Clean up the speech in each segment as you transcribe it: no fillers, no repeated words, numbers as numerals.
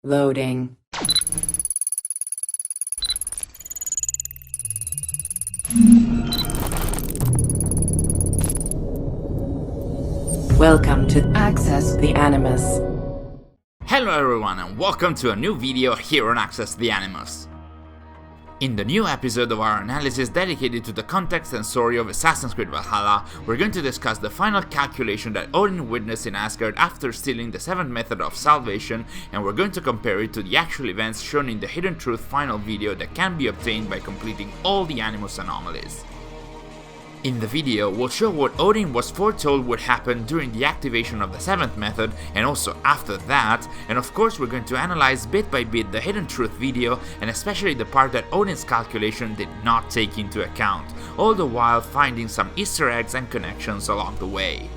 Loading. Welcome to Access the Animus. Hello everyone and welcome to a new video here on Access the Animus. In the new episode of our analysis dedicated to the context and story of Assassin's Creed Valhalla, we're going to discuss the final calculation that Odin witnessed in Asgard after stealing the 7th method of salvation, and we're going to compare it to the actual events shown in the Hidden Truth final video that can be obtained by completing all the Animus Anomalies. In the video, we'll show what Odin was foretold would happen during the activation of the 7th method and also after that, and of course we're going to analyze bit by bit the Hidden Truth video and especially the part that Odin's calculation did not take into account, all the while finding some Easter eggs and connections along the way.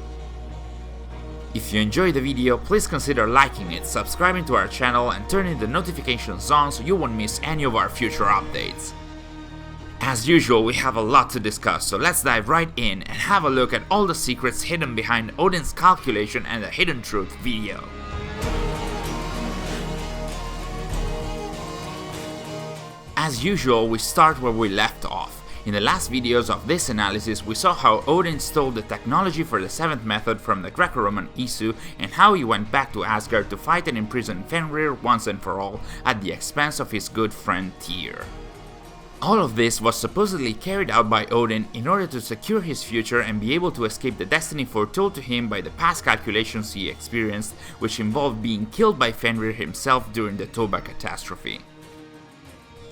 If you enjoyed the video, please consider liking it, subscribing to our channel and turning the notifications on so you won't miss any of our future updates. As usual, we have a lot to discuss, so let's dive right in and have a look at all the secrets hidden behind Odin's calculation and the Hidden Truth video. As usual, we start where we left off. In the last videos of this analysis, we saw how Odin stole the technology for the 7th method from the Greco-Roman Isu and how he went back to Asgard to fight and imprison Fenrir once and for all at the expense of his good friend Tyr. All of this was supposedly carried out by Odin in order to secure his future and be able to escape the destiny foretold to him by the past calculations he experienced, which involved being killed by Fenrir himself during the Toba catastrophe.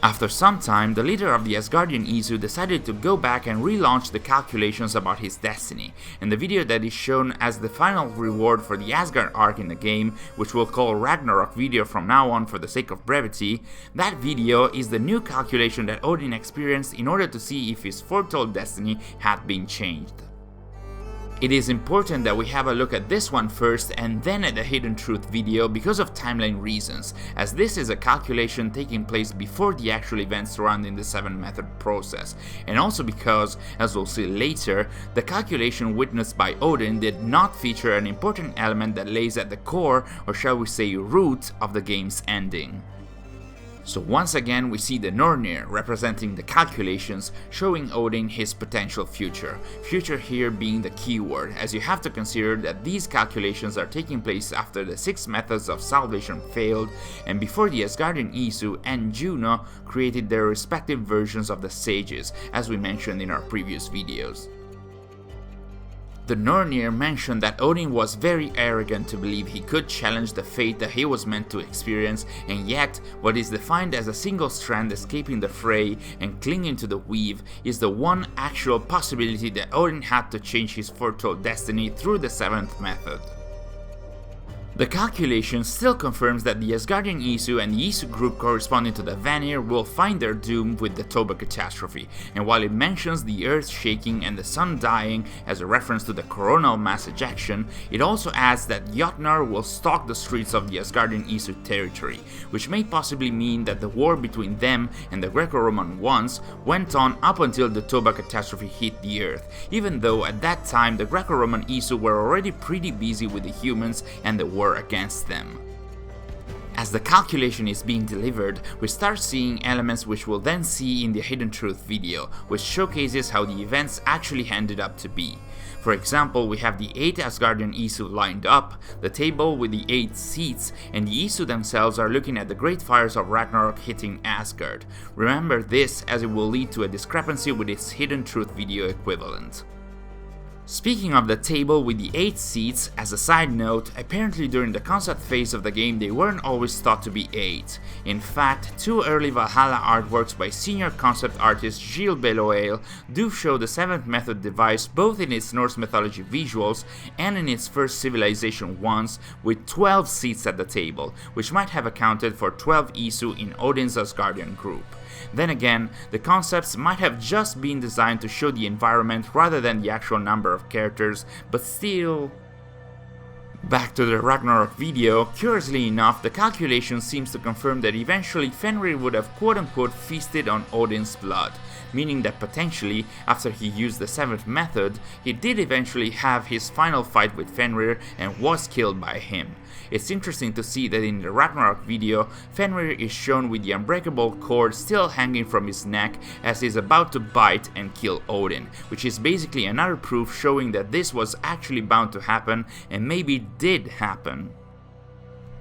After some time, the leader of the Asgardian Isu decided to go back and relaunch the calculations about his destiny, and the video that is shown as the final reward for the Asgard arc in the game, which we'll call Ragnarok video from now on for the sake of brevity, that video is the new calculation that Odin experienced in order to see if his foretold destiny had been changed. It is important that we have a look at this one first and then at the Hidden Truth video because of timeline reasons, as this is a calculation taking place before the actual events surrounding the 7th method process, and also because, as we'll see later, the calculation witnessed by Odin did not feature an important element that lays at the core, or shall we say root, of the game's ending. So once again we see the Nornir representing the calculations, showing Odin his potential future. Future here being the key word, as you have to consider that these calculations are taking place after the 6 methods of salvation failed and before the Asgardian Isu and Juno created their respective versions of the sages, as we mentioned in our previous videos. The Nornir mentioned that Odin was very arrogant to believe he could challenge the fate that he was meant to experience, and yet what is defined as a single strand escaping the fray and clinging to the weave is the one actual possibility that Odin had to change his foretold destiny through the 7th method. The calculation still confirms that the Asgardian Isu and the Isu group corresponding to the Vanir will find their doom with the Toba catastrophe, and while it mentions the earth shaking and the sun dying as a reference to the coronal mass ejection, it also adds that Jotnar will stalk the streets of the Asgardian Isu territory, which may possibly mean that the war between them and the Greco-Roman ones went on up until the Toba catastrophe hit the earth, even though at that time the Greco-Roman Isu were already pretty busy with the humans and the war against them. As the calculation is being delivered, we start seeing elements which we'll then see in the Hidden Truth video, which showcases how the events actually ended up to be. For example, we have the 8 Asgardian Isu lined up, the table with the 8 seats, and the Isu themselves are looking at the great fires of Ragnarok hitting Asgard. Remember this, as it will lead to a discrepancy with its Hidden Truth video equivalent. Speaking of the table with the 8 seats, as a side note, apparently during the concept phase of the game they weren't always thought to be 8. In fact, 2 early Valhalla artworks by senior concept artist Gilles Beloeil do show the 7th method device both in its Norse mythology visuals and in its first civilization ones, with 12 seats at the table, which might have accounted for 12 Isu in Odin's Asgardian group. Then again, the concepts might have just been designed to show the environment rather than the actual number of characters, but still. Back to the Ragnarok video, curiously enough, the calculation seems to confirm that eventually Fenrir would have quote-unquote feasted on Odin's blood, meaning that potentially, after he used the 7th method, he did eventually have his final fight with Fenrir and was killed by him. It's interesting to see that in the Ragnarok video, Fenrir is shown with the unbreakable cord still hanging from his neck as he's about to bite and kill Odin, which is basically another proof showing that this was actually bound to happen and maybe did happen.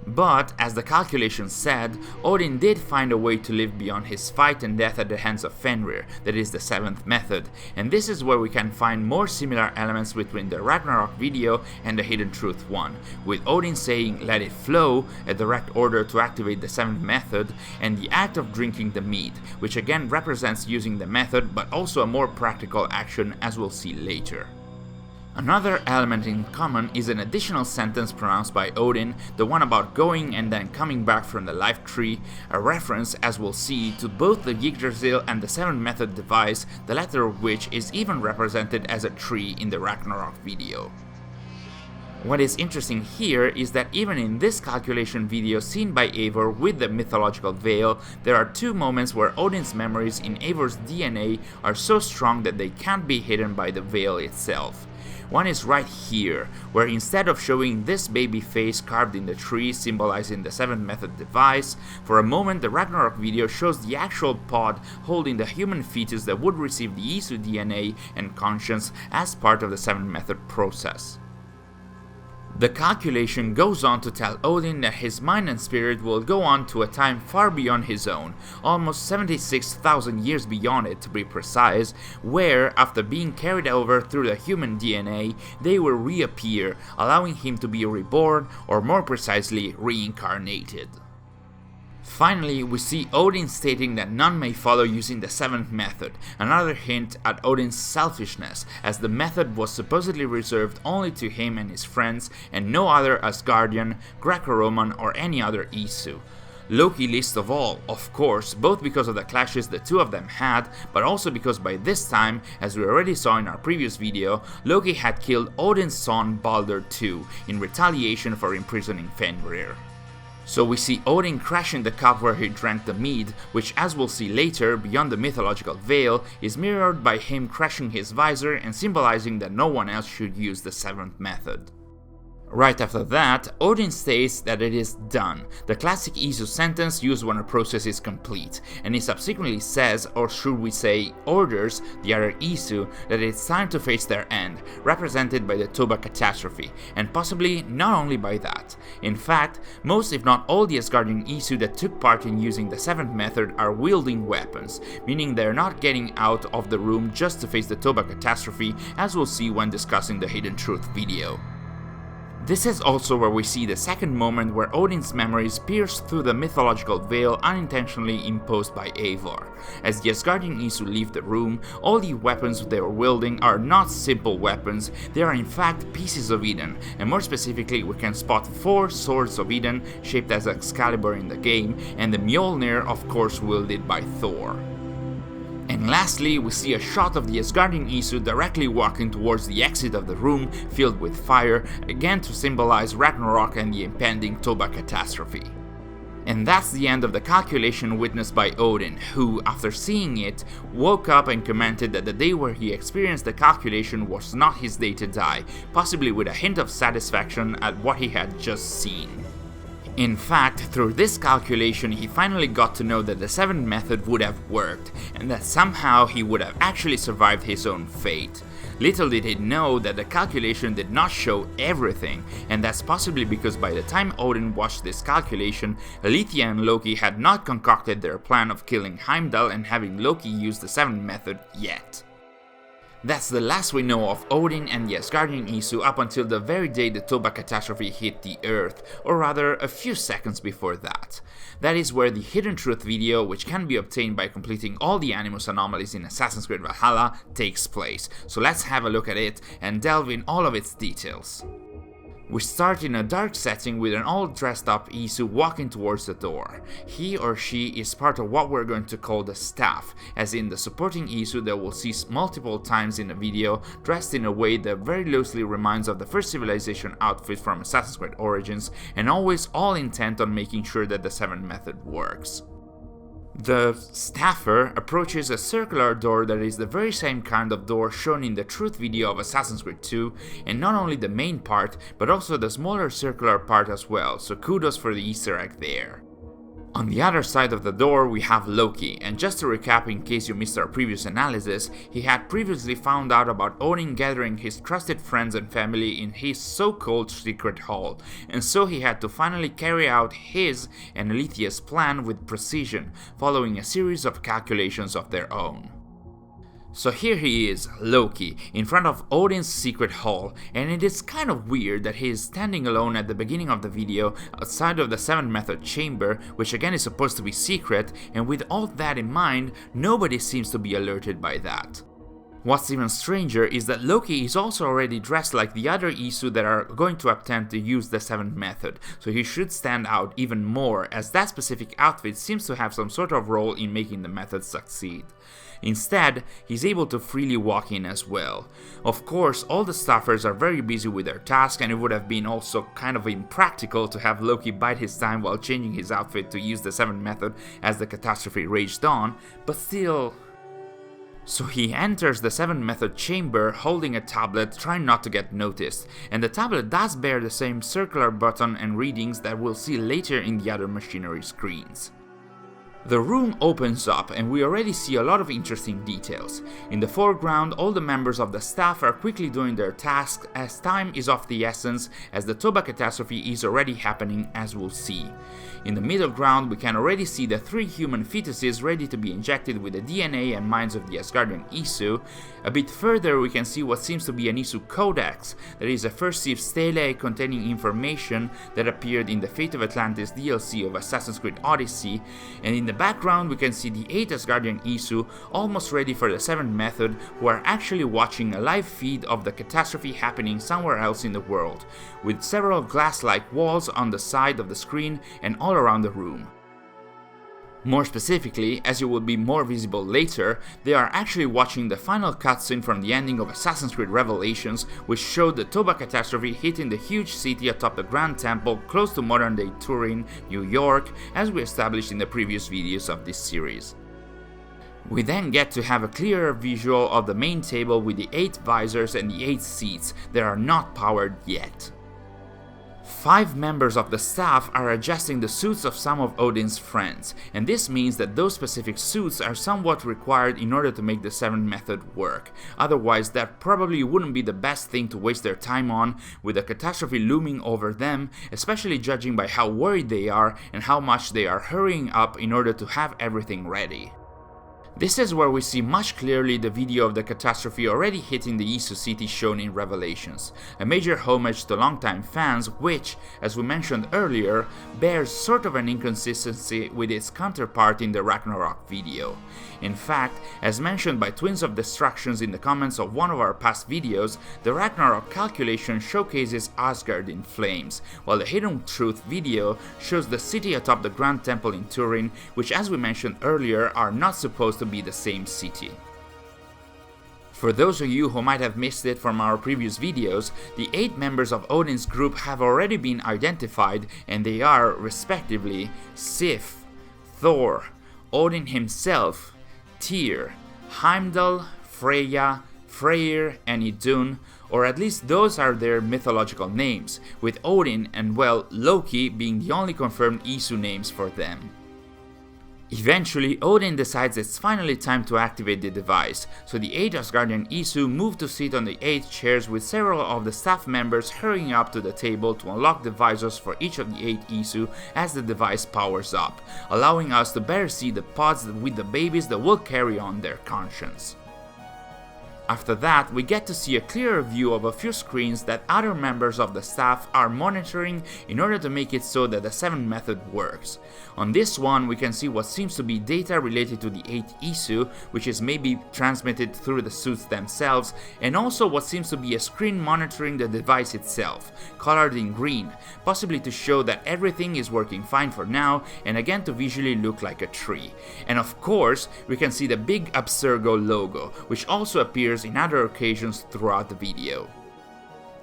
But, as the calculation said, Odin did find a way to live beyond his fight and death at the hands of Fenrir, that is the seventh method, and this is where we can find more similar elements between the Ragnarok video and the Hidden Truth one, with Odin saying "let it flow," a direct order to activate the seventh method, and the act of drinking the mead, which again represents using the method but also a more practical action, as we'll see later. Another element in common is an additional sentence pronounced by Odin, the one about going and then coming back from the life tree, a reference, as we'll see, to both the Yggdrasil and the seventh method device, the latter of which is even represented as a tree in the Ragnarok video. What is interesting here is that even in this calculation video seen by Eivor with the mythological veil, there are two moments where Odin's memories in Eivor's DNA are so strong that they can't be hidden by the veil itself. One is right here, where instead of showing this baby face carved in the tree symbolizing the seventh method device, for a moment the Ragnarok video shows the actual pod holding the human fetus that would receive the Isu DNA and conscience as part of the seventh method process. The calculation goes on to tell Odin that his mind and spirit will go on to a time far beyond his own, almost 76,000 years beyond it to be precise, where, after being carried over through the human DNA, they will reappear, allowing him to be reborn, or more precisely, reincarnated. Finally, we see Odin stating that none may follow using the seventh method, another hint at Odin's selfishness, as the method was supposedly reserved only to him and his friends, and no other Asgardian, Greco-Roman or any other Isu. Loki least of all, of course, both because of the clashes the two of them had, but also because by this time, as we already saw in our previous video, Loki had killed Odin's son Baldur II in retaliation for imprisoning Fenrir. So we see Odin crashing the cup where he drank the mead, which, as we'll see later, beyond the mythological veil, is mirrored by him crashing his visor and symbolizing that no one else should use the seventh method. Right after that, Odin states that it is done, the classic Isu sentence used when a process is complete, and he subsequently says, or should we say orders, the other Isu, that it's time to face their end, represented by the Toba catastrophe, and possibly not only by that. In fact, most if not all the Asgardian Isu that took part in using the seventh method are wielding weapons, meaning they're not getting out of the room just to face the Toba catastrophe, as we'll see when discussing the Hidden Truth video. This is also where we see the second moment where Odin's memories pierce through the mythological veil unintentionally imposed by Eivor. As the Asgardian Isu leave the room, all the weapons they are wielding are not simple weapons, they are in fact pieces of Eden, and more specifically we can spot 4 swords of Eden shaped as Excalibur in the game, and the Mjolnir of course wielded by Thor. And lastly, we see a shot of the Asgardian Isu directly walking towards the exit of the room filled with fire, again to symbolize Ragnarok and the impending Toba catastrophe. And that's the end of the calculation witnessed by Odin, who, after seeing it, woke up and commented that the day where he experienced the calculation was not his day to die, possibly with a hint of satisfaction at what he had just seen. In fact, through this calculation he finally got to know that the seventh method would have worked, and that somehow he would have actually survived his own fate. Little did he know that the calculation did not show everything, and that's possibly because by the time Odin watched this calculation, Alethea and Loki had not concocted their plan of killing Heimdall and having Loki use the seventh method yet. That's the last we know of Odin and the Asgardian Isu up until the very day the Toba catastrophe hit the Earth, or rather a few seconds before that. That is where the Hidden Truth video, which can be obtained by completing all the Animus Anomalies in Assassin's Creed Valhalla, takes place. So let's have a look at it and delve in all of its details. We start in a dark setting with an all dressed up Isu walking towards the door. He or she is part of what we're going to call the staff, as in the supporting Isu that we'll see multiple times in the video, dressed in a way that very loosely reminds of the First Civilization outfit from Assassin's Creed Origins, and always all intent on making sure that the seventh method works. The staffer approaches a circular door that is the very same kind of door shown in the truth video of Assassin's Creed 2, and not only the main part, but also the smaller circular part as well, so kudos for the Easter egg there. On the other side of the door we have Loki, and just to recap in case you missed our previous analysis, he had previously found out about Odin gathering his trusted friends and family in his so-called secret hall, and so he had to finally carry out his and Alethea's plan with precision, following a series of calculations of their own. So here he is, Loki, in front of Odin's secret hall, and it is kind of weird that he is standing alone at the beginning of the video outside of the 7th method chamber, which again is supposed to be secret, and with all that in mind, nobody seems to be alerted by that. What's even stranger is that Loki is also already dressed like the other Isu that are going to attempt to use the 7th method, so he should stand out even more, as that specific outfit seems to have some sort of role in making the method succeed. Instead, he's able to freely walk in as well. Of course, all the staffers are very busy with their task, and it would have been also kind of impractical to have Loki bide his time while changing his outfit to use the 7th method as the catastrophe raged on, but still... So he enters the 7th method chamber holding a tablet, trying not to get noticed, and the tablet does bear the same circular button and readings that we'll see later in the other machinery screens. The room opens up and we already see a lot of interesting details. In the foreground, all the members of the staff are quickly doing their tasks as time is of the essence, as the Toba catastrophe is already happening, as we'll see. In the middle ground, we can already see the 3 human fetuses ready to be injected with the DNA and minds of the Asgardian Isu. A bit further, we can see what seems to be an Isu codex, that is a first-sieve stele containing information that appeared in the Fate of Atlantis DLC of Assassin's Creed Odyssey, and in the background we can see the 8 Asgardian Isu almost ready for the 7th method, who are actually watching a live feed of the catastrophe happening somewhere else in the world, with several glass-like walls on the side of the screen and all around the room. More specifically, as it will be more visible later, they are actually watching the final cutscene from the ending of Assassin's Creed Revelations, which showed the Toba catastrophe hitting the huge city atop the Grand Temple close to modern-day Turin, New York, as we established in the previous videos of this series. We then get to have a clearer visual of the main table with the 8 visors and the 8 seats that are not powered yet. 5 members of the staff are adjusting the suits of some of Odin's friends, and this means that those specific suits are somewhat required in order to make the 7th method work. Otherwise, that probably wouldn't be the best thing to waste their time on, with a catastrophe looming over them, especially judging by how worried they are and how much they are hurrying up in order to have everything ready. This is where we see much clearly the video of the catastrophe already hitting the Isu city shown in Revelations, a major homage to longtime fans which, as we mentioned earlier, bears sort of an inconsistency with its counterpart in the Ragnarok video. In fact, as mentioned by Twins of Destructions in the comments of one of our past videos, the Ragnarok calculation showcases Asgard in flames, while the Hidden Truth video shows the city atop the Grand Temple in Turin, which as we mentioned earlier are not supposed to be the same city. For those of you who might have missed it from our previous videos, the 8 members of Odin's group have already been identified, and they are, respectively, Sif, Thor, Odin himself, Tyr, Heimdall, Freya, Freyr, and Idun, or at least those are their mythological names, with Odin and, well, Loki being the only confirmed Isu names for them. Eventually, Odin decides it's finally time to activate the device, so the 8 Asgardian Isu move to sit on the 8 chairs with several of the staff members hurrying up to the table to unlock the visors for each of the 8 Isu as the device powers up, allowing us to better see the pods with the babies that will carry on their conscience. After that, we get to see a clearer view of a few screens that other members of the staff are monitoring in order to make it so that the 7th method works. On this one, we can see what seems to be data related to the 8 Isu, which is maybe transmitted through the suits themselves, and also what seems to be a screen monitoring the device itself, colored in green, possibly to show that everything is working fine for now, and again to visually look like a tree. And of course, we can see the big Abstergo logo, which also appears in other occasions throughout the video.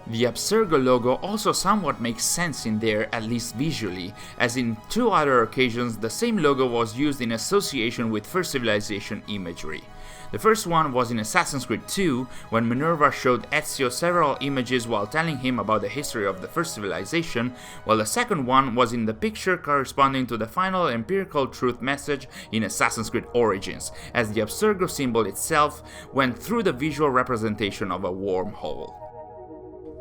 The Abstergo logo also somewhat makes sense in there, at least visually, as in 2 other occasions the same logo was used in association with First Civilization imagery. The first one was in Assassin's Creed 2, when Minerva showed Ezio several images while telling him about the history of the First Civilization, while the second one was in the picture corresponding to the final empirical truth message in Assassin's Creed Origins, as the Abstergo symbol itself went through the visual representation of a wormhole.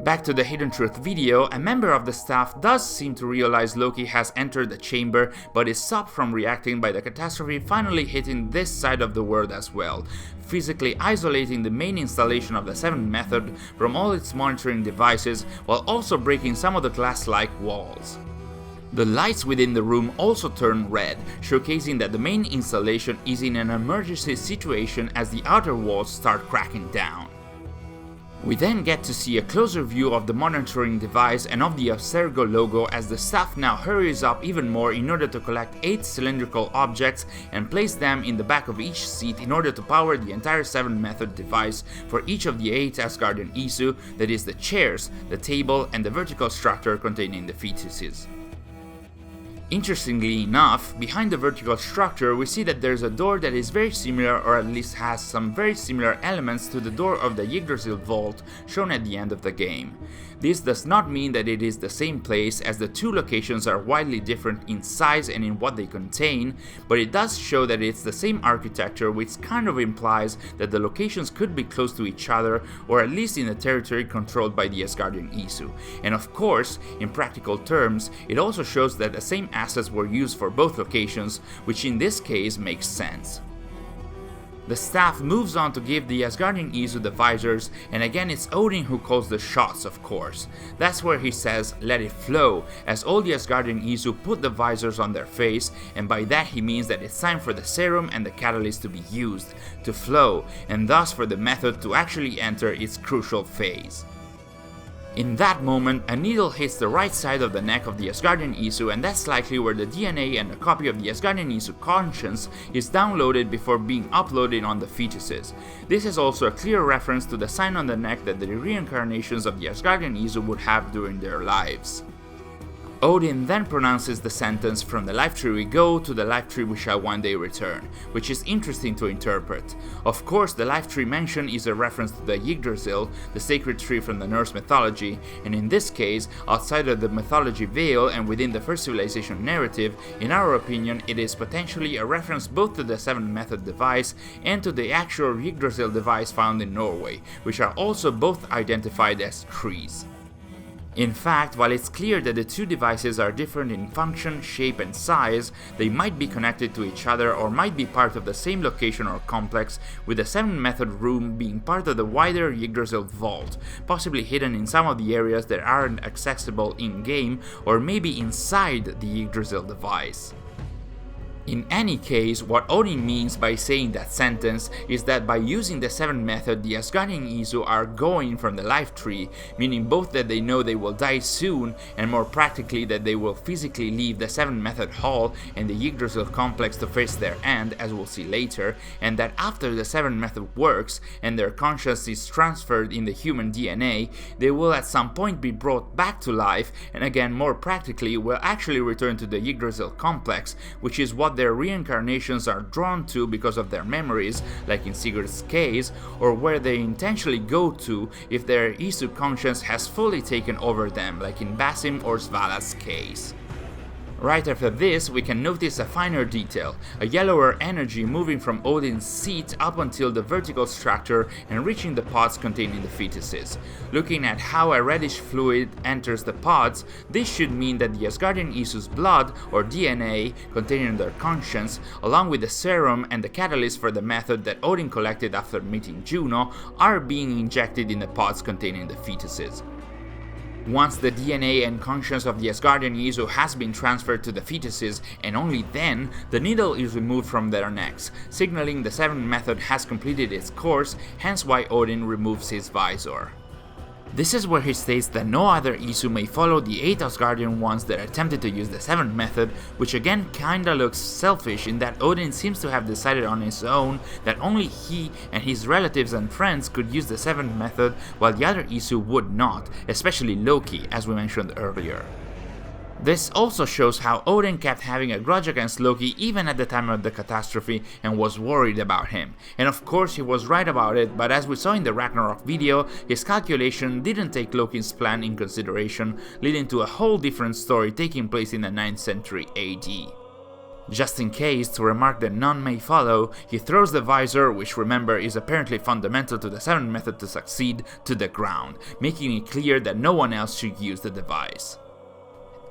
Back to the Hidden Truth video, a member of the staff does seem to realize Loki has entered the chamber, but is stopped from reacting by the catastrophe finally hitting this side of the world as well, physically isolating the main installation of the 7th method from all its monitoring devices, while also breaking some of the glass-like walls. The lights within the room also turn red, showcasing that the main installation is in an emergency situation as the outer walls start cracking down. We then get to see a closer view of the monitoring device and of the Abstergo logo as the staff now hurries up even more in order to collect 8 cylindrical objects and place them in the back of each seat in order to power the entire 7th method device for each of the 8 Asgardian Isu, that is the chairs, the table, and the vertical structure containing the fetuses. Interestingly enough, behind the vertical structure we see that there's a door that is very similar, or at least has some very similar elements to the door of the Yggdrasil vault shown at the end of the game. This does not mean that it is the same place, as the 2 locations are widely different in size and in what they contain, but it does show that it's the same architecture, which kind of implies that the locations could be close to each other, or at least in the territory controlled by the Asgardian Isu. And of course, in practical terms, it also shows that the same assets were used for both locations, which in this case makes sense. The staff moves on to give the Asgardian Isu the visors, and again it's Odin who calls the shots, of course. That's where he says, "Let it flow," as all the Asgardian Isu put the visors on their face, and by that he means that it's time for the serum and the catalyst to be used, to flow, and thus for the method to actually enter its crucial phase. In that moment, a needle hits the right side of the neck of the Asgardian Isu, and that's likely where the DNA and a copy of the Asgardian Isu conscience is downloaded before being uploaded on the fetuses. This is also a clear reference to the sign on the neck that the reincarnations of the Asgardian Isu would have during their lives. Odin then pronounces the sentence, "From the life tree we go, to the life tree we shall one day return," which is interesting to interpret. Of course, the life tree mentioned is a reference to the Yggdrasil, the sacred tree from the Norse mythology, and in this case, outside of the mythology veil and within the First Civilization narrative, in our opinion, it is potentially a reference both to the 7th method device and to the actual Yggdrasil device found in Norway, which are also both identified as trees. In fact, while it's clear that the 2 devices are different in function, shape, and size, they might be connected to each other or might be part of the same location or complex, with the 7th method room being part of the wider Yggdrasil vault, possibly hidden in some of the areas that aren't accessible in-game, or maybe inside the Yggdrasil device. In any case, what Odin means by saying that sentence is that by using the 7th method, the Asgardian Isu are going from the life tree, meaning both that they know they will die soon, and more practically that they will physically leave the 7th method hall and the Yggdrasil complex to face their end, as we'll see later, and that after the 7th method works and their conscience is transferred in the human DNA, they will at some point be brought back to life, and again more practically will actually return to the Yggdrasil complex, which is what their reincarnations are drawn to because of their memories, like in Sigurd's case, or where they intentionally go to if their Isu conscience has fully taken over them, like in Basim or Svala's case. Right after this, we can notice a finer detail, a yellower energy moving from Odin's seat up until the vertical structure and reaching the pods containing the fetuses. Looking at how a reddish fluid enters the pods, this should mean that the Asgardian Isu's blood, or DNA, containing their conscience, along with the serum and the catalyst for the method that Odin collected after meeting Juno, are being injected in the pods containing the fetuses. Once the DNA and conscience of the Asgardian Isu has been transferred to the fetuses, and only then, the needle is removed from their necks, signaling the 7th method has completed its course, hence why Odin removes his visor. This is where he states that no other Isu may follow the 8 Asgardian ones that attempted to use the 7th method, which again kinda looks selfish in that Odin seems to have decided on his own that only he and his relatives and friends could use the 7th method while the other Isu would not, especially Loki, as we mentioned earlier. This also shows how Odin kept having a grudge against Loki even at the time of the catastrophe and was worried about him. And of course he was right about it, but as we saw in the Ragnarok video, his calculation didn't take Loki's plan in consideration, leading to a whole different story taking place in the 9th century AD. Just in case, to remark that none may follow, he throws the visor, which remember is apparently fundamental to the 7th method to succeed, to the ground, making it clear that no one else should use the device.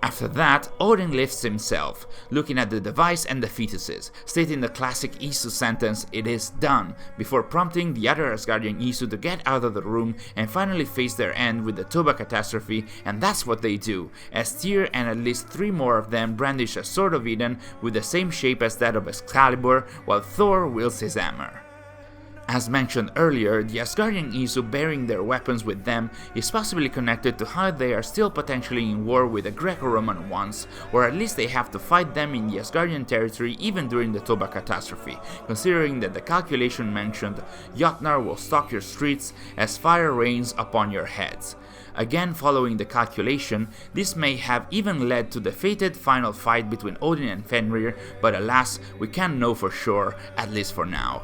After that, Odin lifts himself, looking at the device and the fetuses, stating the classic Isu sentence, "It is done," before prompting the other Asgardian Isu to get out of the room and finally face their end with the Toba catastrophe, and that's what they do, as Tyr and at least 3 more of them brandish a Sword of Eden with the same shape as that of Excalibur, while Thor wields his hammer. As mentioned earlier, the Asgardian Isu bearing their weapons with them is possibly connected to how they are still potentially in war with the Greco-Roman ones, or at least they have to fight them in the Asgardian territory even during the Toba catastrophe, considering that the calculation mentioned Jotnar will stalk your streets as fire rains upon your heads. Again, following the calculation, this may have even led to the fated final fight between Odin and Fenrir, but alas, we can't know for sure, at least for now.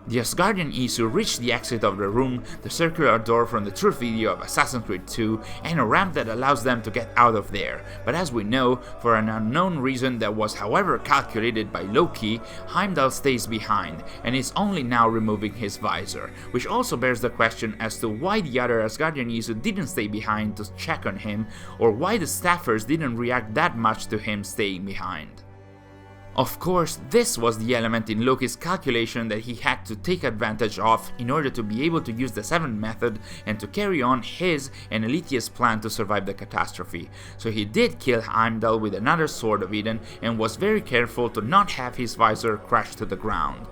The Asgardian Isu reach the exit of the room, the circular door from the truth video of Assassin's Creed 2, and a ramp that allows them to get out of there, but as we know, for an unknown reason that was however calculated by Loki, Heimdall stays behind, and is only now removing his visor, which also bears the question as to why the other Asgardian Isu didn't stay behind to check on him, or why the staffers didn't react that much to him staying behind. Of course, this was the element in Loki's calculation that he had to take advantage of in order to be able to use the 7th method and to carry on his and Elitia's plan to survive the catastrophe. So he did kill Heimdall with another Sword of Eden and was very careful to not have his visor crash to the ground.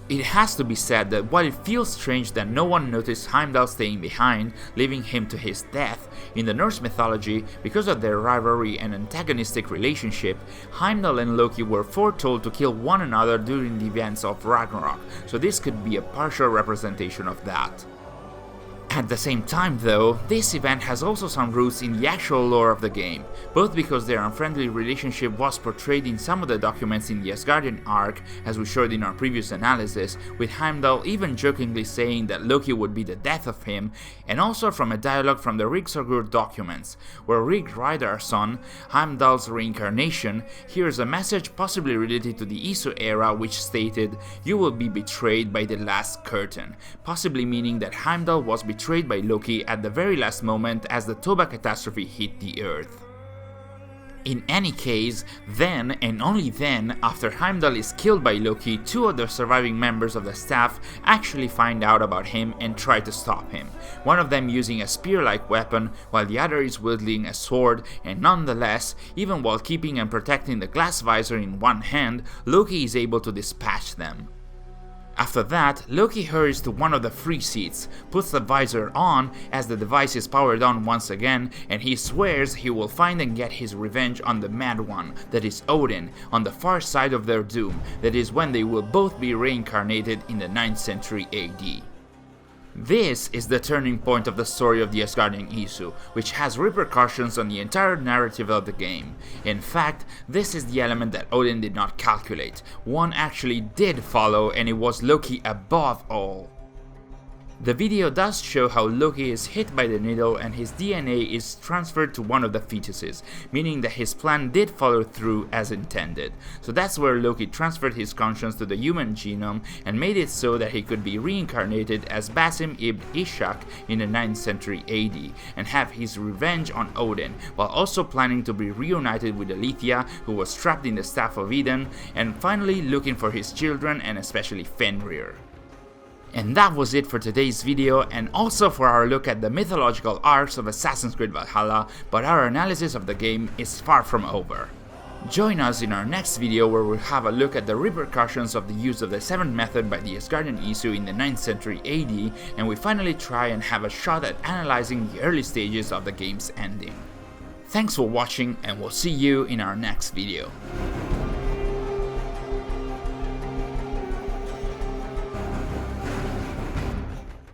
It has to be said that while it feels strange that no one noticed Heimdall staying behind, leaving him to his death, in the Norse mythology, because of their rivalry and antagonistic relationship, Heimdall and Loki were foretold to kill one another during the events of Ragnarok, so this could be a partial representation of that. At the same time though, this event has also some roots in the actual lore of the game, both because their unfriendly relationship was portrayed in some of the documents in the Asgardian arc, as we showed in our previous analysis, with Heimdall even jokingly saying that Loki would be the death of him, and also from a dialogue from the Ríkisögur documents, where Rig Hreiðarsson, Heimdall's reincarnation, hears a message possibly related to the Isu era which stated, "You will be betrayed by the last curtain," possibly meaning that Heimdall was betrayed by Loki at the very last moment as the Toba catastrophe hit the earth. In any case, then and only then, after Heimdall is killed by Loki, 2 of the surviving members of the staff actually find out about him and try to stop him, one of them using a spear-like weapon while the other is wielding a sword, and nonetheless, even while keeping and protecting the glass visor in one hand, Loki is able to dispatch them. After that, Loki hurries to one of the free seats, puts the visor on as the device is powered on once again, and he swears he will find and get his revenge on the Mad One, that is Odin, on the far side of their doom, that is when they will both be reincarnated in the 9th century AD. This is the turning point of the story of the Asgardian Isu, which has repercussions on the entire narrative of the game. In fact, this is the element that Odin did not calculate. One actually did follow, and it was Loki above all. The video does show how Loki is hit by the needle and his DNA is transferred to one of the fetuses, meaning that his plan did follow through as intended. So that's where Loki transferred his conscience to the human genome and made it so that he could be reincarnated as Basim ibn Ishak in the 9th century AD and have his revenge on Odin, while also planning to be reunited with Aletheia, who was trapped in the Staff of Eden, and finally looking for his children and especially Fenrir. And that was it for today's video, and also for our look at the mythological arcs of Assassin's Creed Valhalla, but our analysis of the game is far from over. Join us in our next video where we'll have a look at the repercussions of the use of the 7th method by the Asgardian Isu in the 9th century AD, and we finally try and have a shot at analyzing the early stages of the game's ending. Thanks for watching, and we'll see you in our next video.